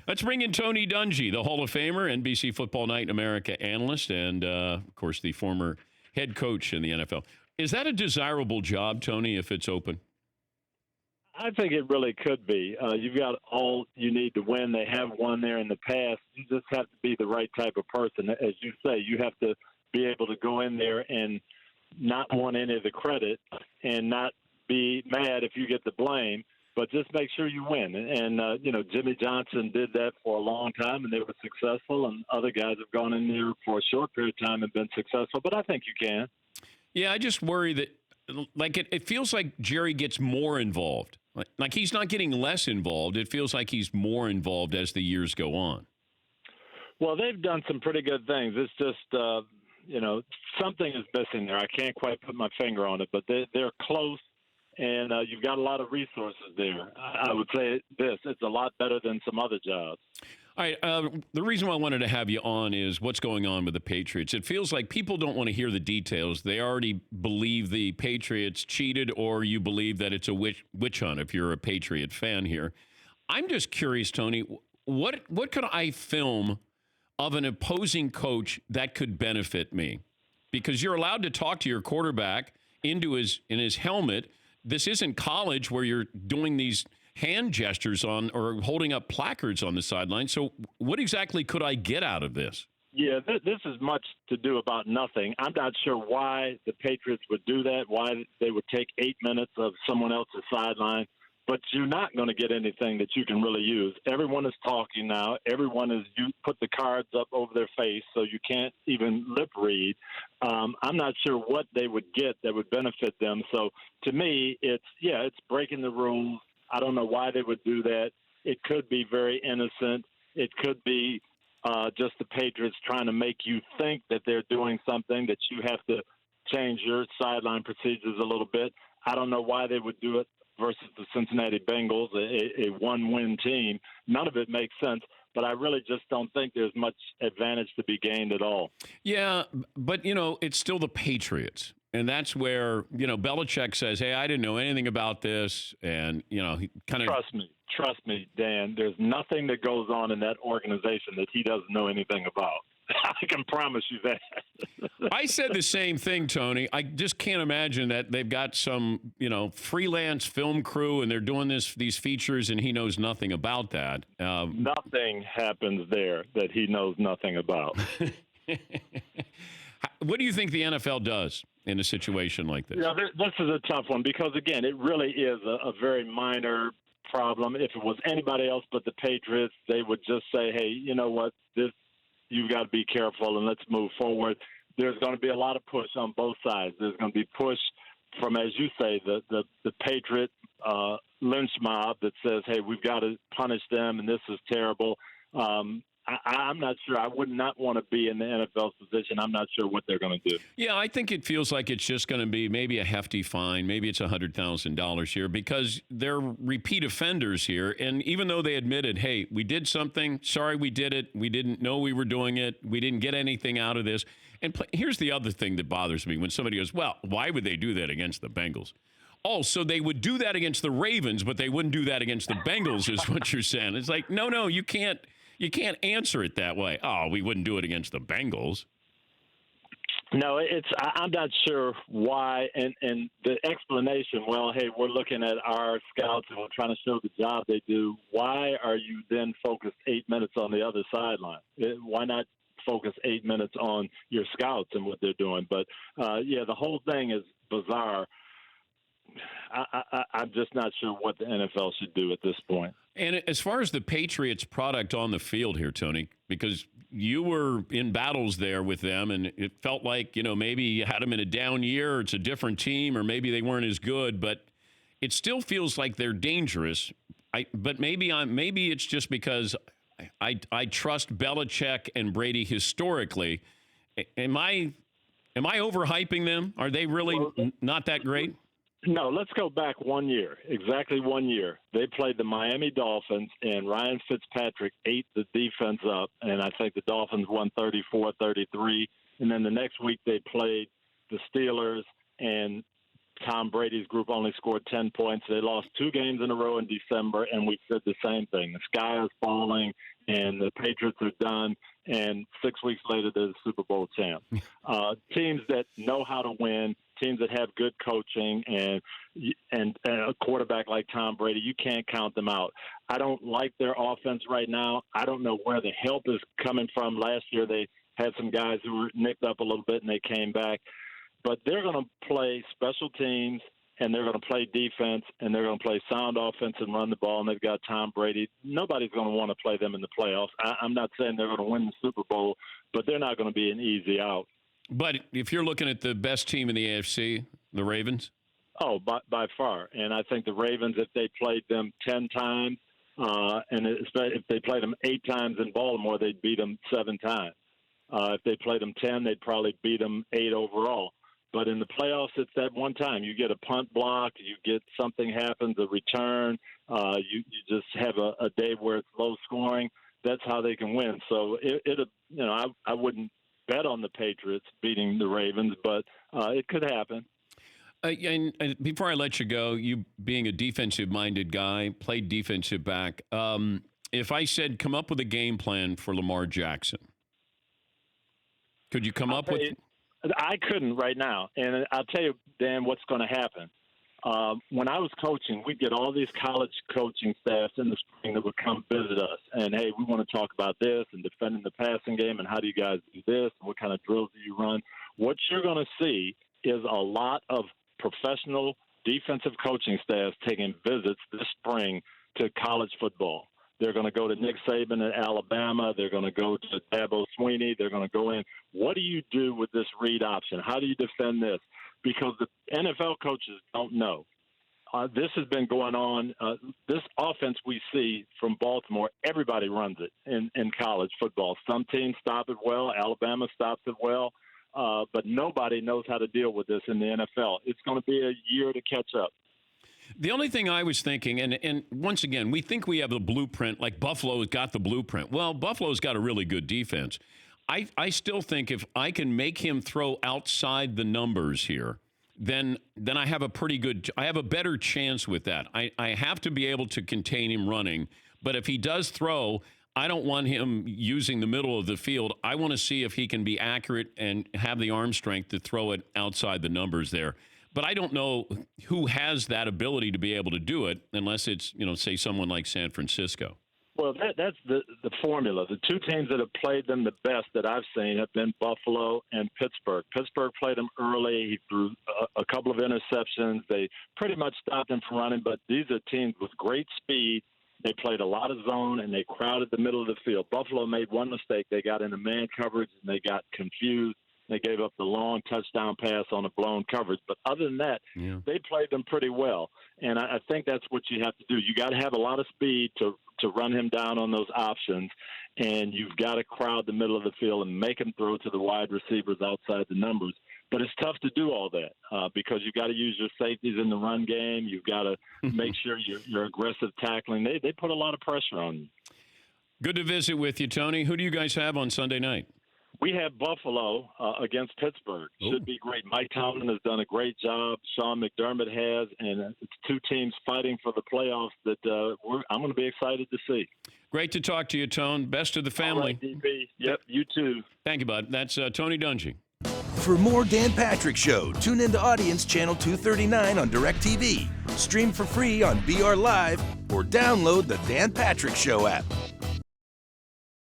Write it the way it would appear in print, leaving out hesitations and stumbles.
Let's bring in Tony Dungy, the Hall of Famer, NBC Football Night in America analyst, and, of course, the former head coach in the NFL. Is that a desirable job, Tony, if it's open? I think it really could be. You've got all you need to win. They have won there in the past. You just have to be the right type of person. As you say, you have to be able to go in there and not want any of the credit and not be mad if you get the blame, but just make sure you win. And Jimmy Johnson did that for a long time, and they were successful, and other guys have gone in there for a short period of time and been successful, but I think you can. Yeah, I just worry that it feels like Jerry gets more involved. Like he's not getting less involved. It feels like he's more involved as the years go on. Well, they've done some pretty good things. It's just, something is missing there. I can't quite put my finger on it, but they're close, and you've got a lot of resources there. I would say it's a lot better than some other jobs. All right. The reason why I wanted to have you on is what's going on with the Patriots. It feels like people don't want to hear the details. They already believe the Patriots cheated, or you believe that it's a witch hunt if you're a Patriot fan here. I'm just curious, Tony, what could I film of an opposing coach that could benefit me? Because you're allowed to talk to your quarterback in his helmet. This isn't college where you're doing these hand gestures on or holding up placards on the sideline. So what exactly could I get out of this? Yeah, this is much to do about nothing. I'm not sure why the Patriots would do that, why they would take 8 minutes of someone else's sideline, but you're not going to get anything that you can really use. Everyone is talking now. You put the cards up over their face, so you can't even lip read. I'm not sure what they would get that would benefit them. So to me, it's breaking the rules. I don't know why they would do that. It could be very innocent. It could be just the Patriots trying to make you think that they're doing something, that you have to change your sideline procedures a little bit. I don't know why they would do it versus the Cincinnati Bengals, a one-win team. None of it makes sense, but I really just don't think there's much advantage to be gained at all. Yeah, but, it's still the Patriots. And that's where, Belichick says, hey, I didn't know anything about this. And, he kind of. Trust me, Dan, there's nothing that goes on in that organization that he doesn't know anything about. I can promise you that. I said the same thing, Tony. I just can't imagine that they've got some, freelance film crew and they're doing these features and he knows nothing about that. Nothing happens there that he knows nothing about. What do you think the NFL does in a situation like this? Yeah, this is a tough one because, again, it really is a very minor problem. If it was anybody else but the Patriots, they would just say, hey, you know what, you've got to be careful and let's move forward. There's going to be a lot of push on both sides. There's going to be push from, as you say, the Patriot lynch mob that says, hey, we've got to punish them and this is terrible. I'm not sure. I would not want to be in the NFL's position. I'm not sure what they're going to do. Yeah, I think it feels like it's just going to be maybe a hefty fine. Maybe it's $100,000 here because they're repeat offenders here. And even though they admitted, hey, we did something. Sorry, we did it. We didn't know we were doing it. We didn't get anything out of this. And here's the other thing that bothers me when somebody goes, well, why would they do that against the Bengals? Oh, so they would do that against the Ravens, but they wouldn't do that against the Bengals is what you're saying. It's like, no, you can't. You can't answer it that way. Oh, we wouldn't do it against the Bengals. No, I'm not sure why. And the explanation, well, hey, we're looking at our scouts and we're trying to show the job they do. Why are you then focused 8 minutes on the other sideline? Why not focus 8 minutes on your scouts and what they're doing? But, the whole thing is bizarre. I'm just not sure what the NFL should do at this point. And as far as the Patriots product on the field here, Tony, because you were in battles there with them and it felt like, maybe you had them in a down year, or it's a different team, or maybe they weren't as good, but it still feels like they're dangerous. But maybe it's just because I trust Belichick and Brady historically. Am I overhyping them? Are they really not that great? No, let's go back 1 year, exactly 1 year. They played the Miami Dolphins, and Ryan Fitzpatrick ate the defense up, and I think the Dolphins won 34-33. And then the next week they played the Steelers, and Tom Brady's group only scored 10 points. They lost 2 games in a row in December, and we said the same thing. The sky is falling, and the Patriots are done, and 6 weeks later they're the Super Bowl champs. Teams that know how to win, teams that have good coaching, and a quarterback like Tom Brady, you can't count them out. I don't like their offense right now. I don't know where the help is coming from. Last year they had some guys who were nicked up a little bit, and they came back. But they're going to play special teams, and they're going to play defense, and they're going to play sound offense and run the ball, and they've got Tom Brady. Nobody's going to want to play them in the playoffs. I'm not saying they're going to win the Super Bowl, but they're not going to be an easy out. But if you're looking at the best team in the AFC, the Ravens? Oh, by far. And I think the Ravens, if they played them 10 times, and if they played them 8 times in Baltimore, they'd beat them 7 times. If they played them 10, they'd probably beat them 8 overall. But in the playoffs, it's that one time. You get a punt block, you get something happens, a return, you just have a day where it's low scoring. That's how they can win. So I wouldn't bet on the Patriots beating the Ravens, but it could happen. And before I let you go, you being a defensive-minded guy, played defensive back. If I said come up with a game plan for Lamar Jackson, could you come up with? I couldn't right now, and I'll tell you, Dan, what's going to happen. When I was coaching, we'd get all these college coaching staffs in the spring that would come visit us, and, hey, we want to talk about this and defending the passing game and how do you guys do this and what kind of drills do you run. What you're going to see is a lot of professional defensive coaching staffs taking visits this spring to college football. They're going to go to Nick Saban at Alabama. They're going to go to Dabo Swinney. They're going to go in. What do you do with this read option? How do you defend this? Because the NFL coaches don't know. This has been going on. This offense we see from Baltimore, everybody runs it in college football. Some teams stop it well. Alabama stops it well. But nobody knows how to deal with this in the NFL. It's going to be a year to catch up. The only thing I was thinking, and once again, we think we have the blueprint, like Buffalo's got the blueprint. Well, Buffalo's got a really good defense. I still think if I can make him throw outside the numbers here, then I have a better chance with that. I have to be able to contain him running, but if he does throw, I don't want him using the middle of the field. I want to see if he can be accurate and have the arm strength to throw it outside the numbers there. But I don't know who has that ability to be able to do it unless it's, say someone like San Francisco. Well, that's the formula. The 2 teams that have played them the best that I've seen have been Buffalo and Pittsburgh. Pittsburgh played him early. He threw a couple of interceptions. They pretty much stopped him from running, but these are teams with great speed. They played a lot of zone, and they crowded the middle of the field. Buffalo made one mistake. They got into man coverage, and they got confused. They gave up the long touchdown pass on a blown coverage. But other than that, They played them pretty well. And I think that's what you have to do. You got to have a lot of speed to run him down on those options, and you've got to crowd the middle of the field and make him throw to the wide receivers outside the numbers. But it's tough to do all that because you've got to use your safeties in the run game. You've got to make sure you're aggressive tackling. They put a lot of pressure on you. Good to visit with you, Tony. Who do you guys have on Sunday night? We have Buffalo against Pittsburgh. Should be great. Mike Tomlin has done a great job. Sean McDermott has, and it's 2 teams fighting for the playoffs that I'm going to be excited to see. Great to talk to you, Tone. Best of the family. All right, DP. Yep, you too. Thank you, bud. That's Tony Dungy. For more Dan Patrick Show, tune into Audience Channel 239 on DirecTV. Stream for free on BR Live or download the Dan Patrick Show app.